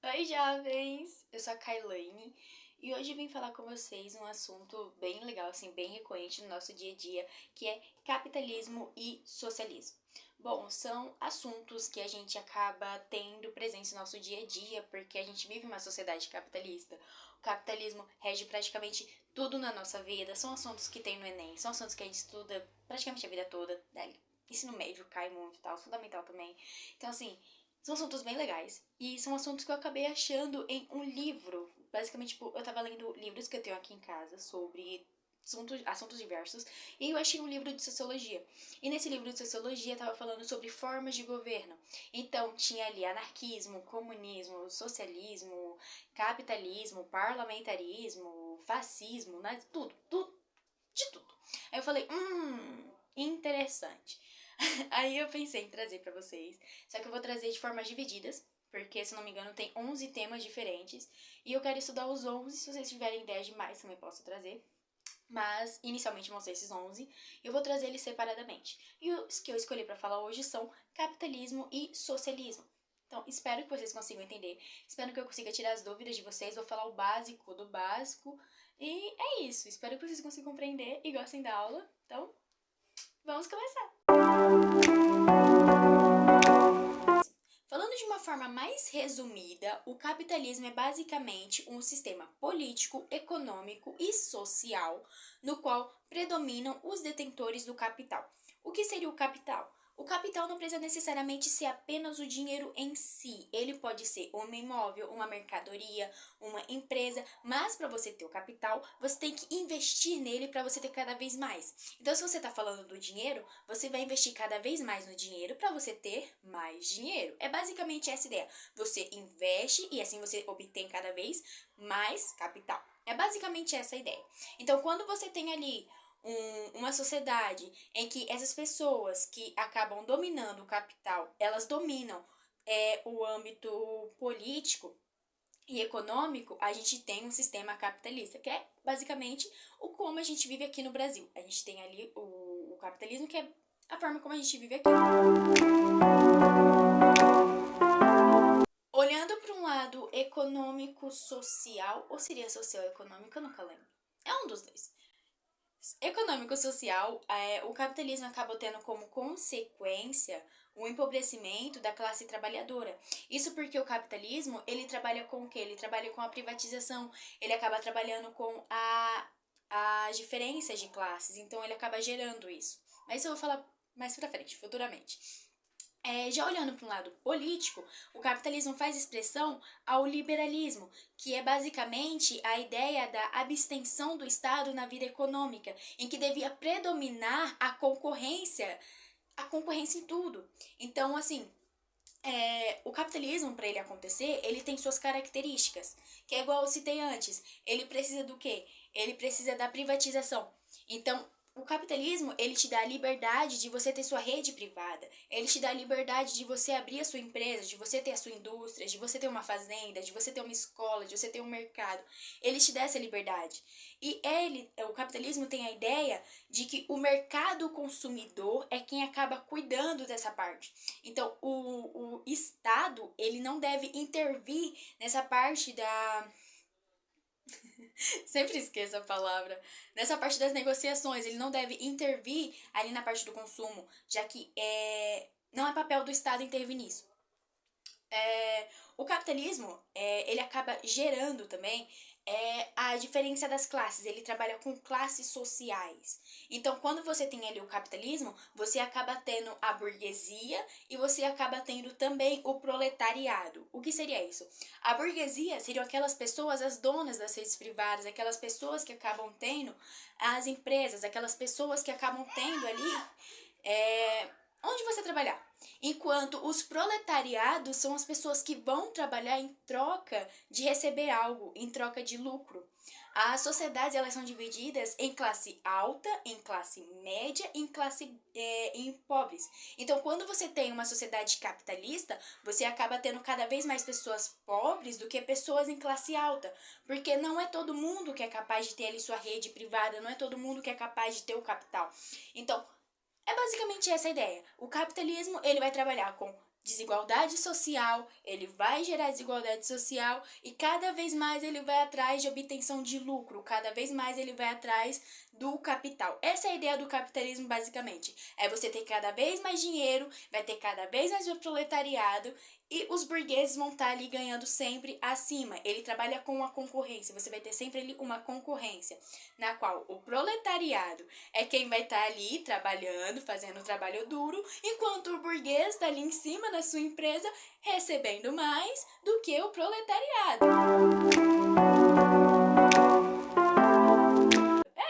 Oi, jovens! Eu sou a Kailane e hoje vim falar com vocês um assunto bem legal, assim, bem recorrente no nosso dia a dia, que é capitalismo e socialismo. Bom, são assuntos que a gente acaba tendo presente no nosso dia a dia, porque a gente vive uma sociedade capitalista. O capitalismo rege praticamente tudo na nossa vida, são assuntos que tem no Enem, são assuntos que a gente estuda praticamente a vida toda, né? Ensino médio cai muito e tal, fundamental também. Então, assim, são assuntos bem legais. E são assuntos que eu acabei achando em um livro. Basicamente, tipo, eu tava lendo livros que eu tenho aqui em casa sobre assuntos diversos. E eu achei um livro de sociologia. E nesse livro de sociologia tava falando sobre formas de governo. Então, tinha ali anarquismo, comunismo, socialismo, capitalismo, parlamentarismo, fascismo, né? Tudo, de tudo. Aí eu falei, interessante. Aí eu pensei em trazer pra vocês, só que eu vou trazer de formas divididas, porque se não me engano tem 11 temas diferentes, e eu quero estudar os 11, se vocês tiverem ideias de mais também posso trazer. Mas inicialmente vão ser esses 11, e eu vou trazer eles separadamente. E os que eu escolhi pra falar hoje são capitalismo e socialismo. Então, espero que vocês consigam entender. Espero que eu consiga tirar as dúvidas de vocês. Vou falar o básico do básico. E é isso. Espero que vocês consigam compreender e gostem da aula. Então, vamos começar! Falando de uma forma mais resumida, o capitalismo é basicamente um sistema político, econômico e social no qual predominam os detentores do capital. O que seria o capital? O capital não precisa necessariamente ser apenas o dinheiro em si. Ele pode ser um imóvel, uma mercadoria, uma empresa, mas para você ter o capital, você tem que investir nele para você ter cada vez mais. Então, se você está falando do dinheiro, você vai investir cada vez mais no dinheiro para você ter mais dinheiro. É basicamente essa ideia. Você investe e assim você obtém cada vez mais capital. É basicamente essa a ideia. Então, quando você tem ali uma sociedade em que essas pessoas que acabam dominando o capital, elas dominam o âmbito político e econômico, a gente tem um sistema capitalista, que é basicamente o como a gente vive aqui no Brasil. A gente tem ali o capitalismo, que é a forma como a gente vive aqui. Olhando para um lado econômico-social, ou seria social-econômico, eu nunca lembro. É um dos dois. Econômico-social, o capitalismo acaba tendo como consequência o empobrecimento da classe trabalhadora. Isso porque o capitalismo, ele trabalha com o quê? Ele trabalha com a privatização, ele acaba trabalhando com as diferenças de classes, então ele acaba gerando isso. Mas isso eu vou falar mais pra frente, futuramente. Já olhando para um lado político, o capitalismo faz expressão ao liberalismo, que é basicamente a ideia da abstenção do Estado na vida econômica, em que devia predominar a concorrência em tudo. Então, assim, o capitalismo, para ele acontecer, ele tem suas características, que é igual eu citei antes. Ele precisa do quê? Ele precisa da privatização. Então, o capitalismo, ele te dá a liberdade de você ter sua rede privada. Ele te dá a liberdade de você abrir a sua empresa, de você ter a sua indústria, de você ter uma fazenda, de você ter uma escola, de você ter um mercado. Ele te dá essa liberdade. E o capitalismo tem a ideia de que o mercado consumidor é quem acaba cuidando dessa parte. Então, o Estado, ele não deve intervir nessa parte da... Sempre esqueço a palavra. Nessa parte das negociações, ele não deve intervir ali na parte do consumo, já que não é papel do Estado intervir nisso. O capitalismo, ele acaba gerando também a diferença das classes. Ele trabalha com classes sociais. Então, quando você tem ali o capitalismo, você acaba tendo a burguesia e você acaba tendo também o proletariado. O que seria isso? A burguesia seriam aquelas pessoas, as donas das redes privadas, aquelas pessoas que acabam tendo as empresas, aquelas pessoas que acabam tendo ali onde você trabalhar. Enquanto os proletariados são as pessoas que vão trabalhar em troca de receber algo, em troca de lucro. As sociedades, elas são divididas em classe alta, em classe média e em pobres. Então, quando você tem uma sociedade capitalista, você acaba tendo cada vez mais pessoas pobres do que pessoas em classe alta. Porque não é todo mundo que é capaz de ter ali sua rede privada, não é todo mundo que é capaz de ter o capital. Então, é basicamente essa a ideia. O capitalismo, ele vai trabalhar com desigualdade social, ele vai gerar desigualdade social e cada vez mais ele vai atrás de obtenção de lucro, cada vez mais ele vai atrás do capital. Essa é a ideia do capitalismo, basicamente. É você ter cada vez mais dinheiro, vai ter cada vez mais proletariado e os burgueses vão estar ali ganhando sempre acima. Ele trabalha com uma concorrência, você vai ter sempre ali uma concorrência, na qual o proletariado é quem vai estar ali trabalhando, fazendo o trabalho duro, enquanto o burguês está ali em cima da sua empresa recebendo mais do que o proletariado.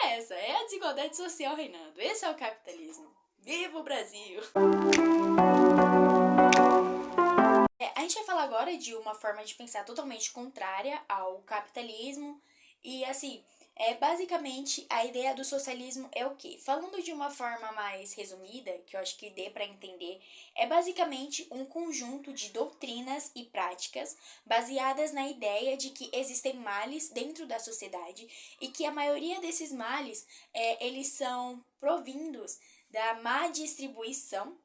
Essa é a desigualdade social reinando. Esse é o capitalismo. Viva o Brasil! A gente vai falar agora de uma forma de pensar totalmente contrária ao capitalismo e, assim, basicamente a ideia do socialismo é o quê? Falando de uma forma mais resumida, que eu acho que dê para entender, é basicamente um conjunto de doutrinas e práticas baseadas na ideia de que existem males dentro da sociedade e que a maioria desses males, eles são provindos da má distribuição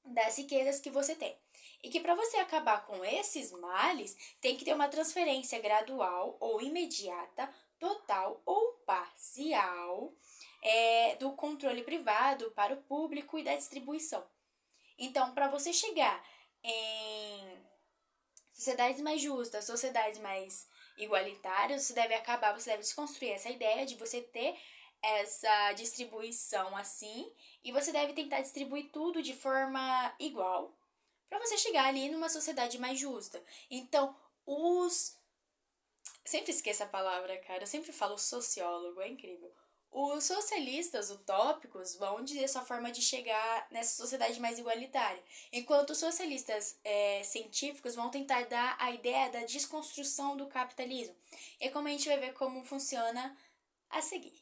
das riquezas que você tem. E que para você acabar com esses males, tem que ter uma transferência gradual ou imediata, total ou parcial, do controle privado para o público e da distribuição. Então, para você chegar em sociedades mais justas, sociedades mais igualitárias, você deve desconstruir essa ideia de você ter essa distribuição assim, e você deve tentar distribuir tudo de forma igual, para você chegar ali numa sociedade mais justa. Então, sempre esqueço a palavra, cara, eu sempre falo sociólogo, é incrível. Os socialistas utópicos vão dizer sua forma de chegar nessa sociedade mais igualitária, enquanto os socialistas científicos vão tentar dar a ideia da desconstrução do capitalismo. E como a gente vai ver como funciona a seguir.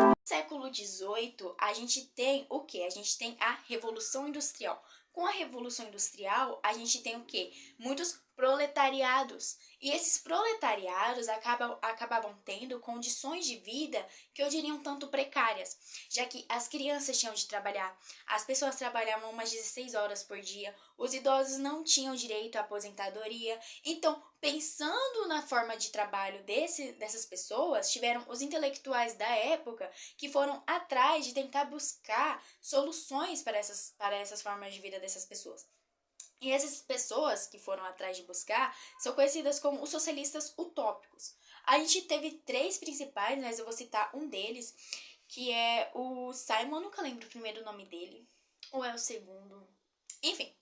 No século XVIII, a gente tem o quê? A gente tem a Revolução Industrial. Com a Revolução Industrial, a gente tem o quê? Muitos proletariados. E esses proletariados acabavam tendo condições de vida que eu diria um tanto precárias, já que as crianças tinham de trabalhar, as pessoas trabalhavam umas 16 horas por dia, os idosos não tinham direito à aposentadoria. Então, pensando na forma de trabalho dessas pessoas, tiveram os intelectuais da época que foram atrás de tentar buscar soluções para essas formas de vida dessas pessoas. E essas pessoas que foram atrás de buscar são conhecidas como os socialistas utópicos. A gente teve 3 principais, mas eu vou citar um deles, que é o Simon, nunca lembro o primeiro nome dele, ou é o segundo. Enfim,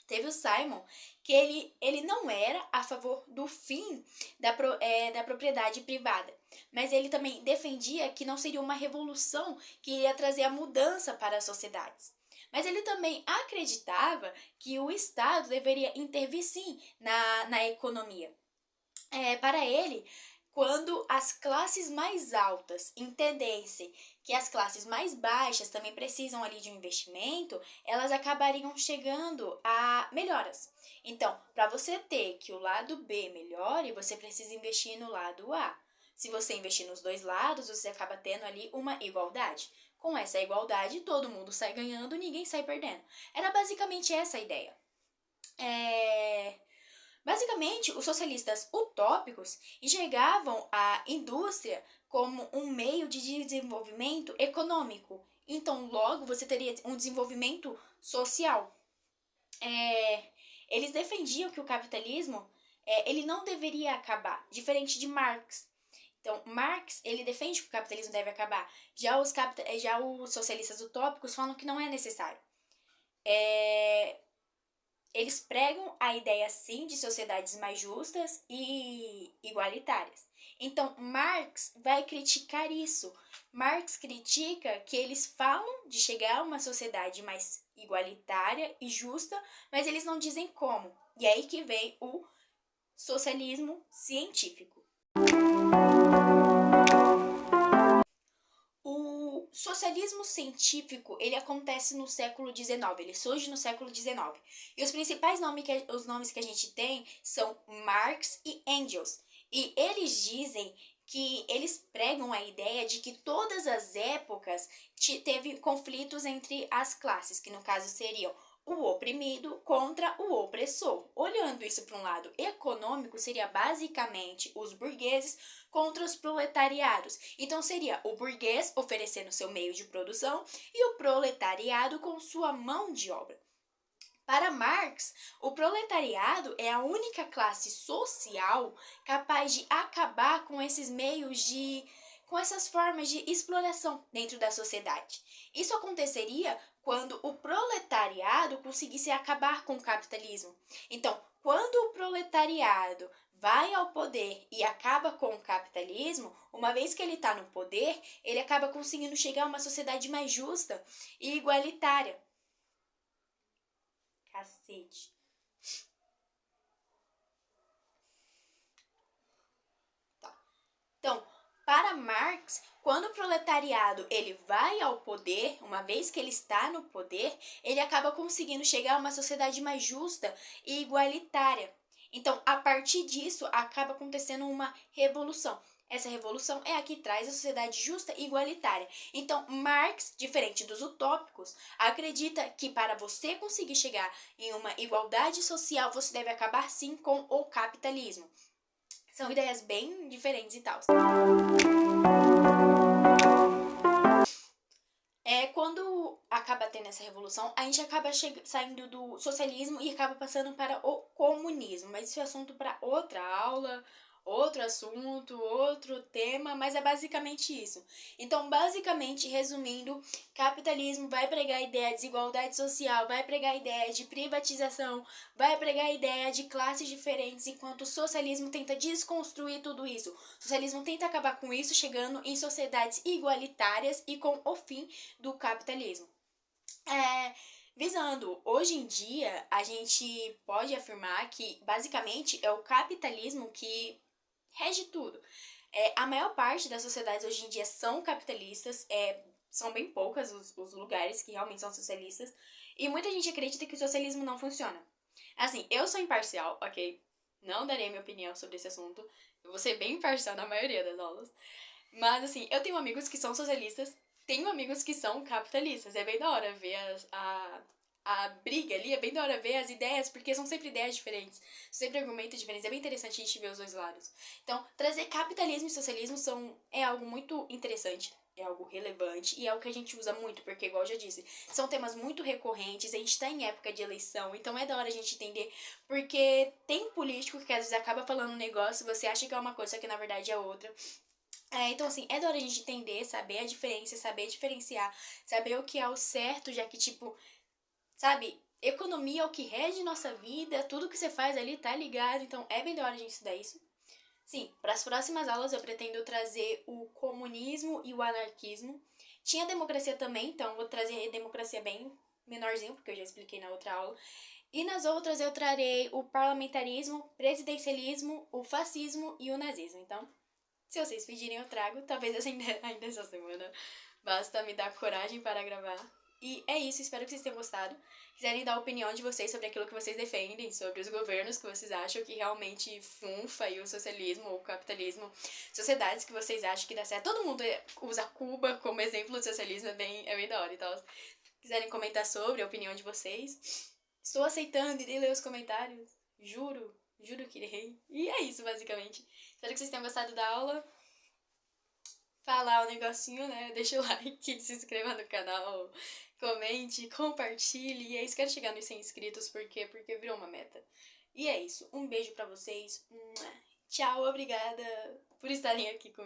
teve o Simon, que ele não era a favor do fim da propriedade privada, mas ele também defendia que não seria uma revolução que iria trazer a mudança para as sociedades. Mas ele também acreditava que o Estado deveria intervir sim na economia. Para ele, quando as classes mais altas entendessem que as classes mais baixas também precisam ali de um investimento, elas acabariam chegando a melhoras. Então, para você ter que o lado B melhore, você precisa investir no lado A. Se você investir nos dois lados, você acaba tendo ali uma igualdade. Com essa igualdade, todo mundo sai ganhando, ninguém sai perdendo. Era basicamente essa a ideia. Basicamente, os socialistas utópicos enxergavam a indústria como um meio de desenvolvimento econômico. Então, logo, você teria um desenvolvimento social. Eles defendiam que o capitalismo ele não deveria acabar, diferente de Marx. Então, Marx, ele defende que o capitalismo deve acabar. Já os socialistas utópicos falam que não é necessário. Eles pregam a ideia, sim, de sociedades mais justas e igualitárias. Então, Marx vai criticar isso. Marx critica que eles falam de chegar a uma sociedade mais igualitária e justa, mas eles não dizem como. E é aí que vem o socialismo científico. O socialismo científico, ele acontece no século XIX, ele surge no século XIX. E os principais nomes que a gente tem são Marx e Engels. E eles dizem que eles pregam a ideia de que todas as épocas teve conflitos entre as classes, que no caso seriam o oprimido contra o opressor. Olhando isso para um lado econômico, seria basicamente os burgueses contra os proletariados. Então seria o burguês oferecendo seu meio de produção e o proletariado com sua mão de obra. Para Marx, o proletariado é a única classe social capaz de acabar com esses com essas formas de exploração dentro da sociedade. Isso aconteceria quando o proletariado conseguisse acabar com o capitalismo. Então, quando o proletariado vai ao poder e acaba com o capitalismo, uma vez que ele está no poder, ele acaba conseguindo chegar a uma sociedade mais justa e igualitária. Cacete. Tá. Então, para Marx, quando o proletariado ele vai ao poder, uma vez que ele está no poder, ele acaba conseguindo chegar a uma sociedade mais justa e igualitária. Então, a partir disso, acaba acontecendo uma revolução. Essa revolução é a que traz a sociedade justa e igualitária. Então, Marx, diferente dos utópicos, acredita que para você conseguir chegar em uma igualdade social, você deve acabar sim com o capitalismo. São ideias bem diferentes e tal. Quando acaba tendo essa revolução, a gente acaba saindo do socialismo e acaba passando para o comunismo. Mas isso é assunto para outra aula, outro assunto, outro tema, mas é basicamente isso. Então, basicamente, resumindo, capitalismo vai pregar a ideia de desigualdade social, vai pregar a ideia de privatização, vai pregar a ideia de classes diferentes, enquanto o socialismo tenta desconstruir tudo isso. O socialismo tenta acabar com isso, chegando em sociedades igualitárias e com o fim do capitalismo. Visando, hoje em dia, a gente pode afirmar que, basicamente, é o capitalismo que rege tudo. A maior parte das sociedades hoje em dia são capitalistas, são bem poucas os lugares que realmente são socialistas, e muita gente acredita que o socialismo não funciona. Assim, eu sou imparcial, ok? Não darei minha opinião sobre esse assunto, eu vou ser bem imparcial na maioria das aulas, mas assim, eu tenho amigos que são socialistas, tenho amigos que são capitalistas, é bem da hora ver a briga ali, é bem da hora ver as ideias, porque são sempre ideias diferentes, sempre argumentos diferentes, é bem interessante a gente ver os dois lados. Então, trazer capitalismo e socialismo é algo muito interessante, é algo relevante e é algo que a gente usa muito, porque, igual eu já disse, são temas muito recorrentes, a gente tá em época de eleição, então é da hora a gente entender, porque tem político que às vezes acaba falando um negócio, você acha que é uma coisa, só que na verdade é outra. Então, assim, é da hora a gente entender, saber a diferença, saber diferenciar, saber o que é o certo, já que, tipo, sabe, economia é o que rege nossa vida, tudo que você faz ali tá ligado, então é bem da hora a gente estudar isso. Sim, para as próximas aulas eu pretendo trazer o comunismo e o anarquismo. Tinha democracia também, então vou trazer democracia bem menorzinho, porque eu já expliquei na outra aula. E nas outras eu trarei o parlamentarismo, presidencialismo, o fascismo e o nazismo. Então, se vocês pedirem, eu trago. Talvez ainda essa semana. Basta me dar coragem para gravar. E é isso, espero que vocês tenham gostado. Quiserem dar a opinião de vocês sobre aquilo que vocês defendem, sobre os governos que vocês acham que realmente funfa aí o socialismo ou o capitalismo, sociedades que vocês acham que dá certo. Todo mundo usa Cuba como exemplo de socialismo, é bem da hora e tal. Quiserem comentar sobre a opinião de vocês, estou aceitando, irei ler os comentários. Juro que irei. E é isso, basicamente. Espero que vocês tenham gostado da aula. Falar o negocinho, né? Deixa o like, se inscreva no canal, comente, compartilhe. E é isso, quero chegar nos 100 inscritos, porque virou uma meta. E é isso, um beijo pra vocês. Tchau, obrigada por estarem aqui comigo.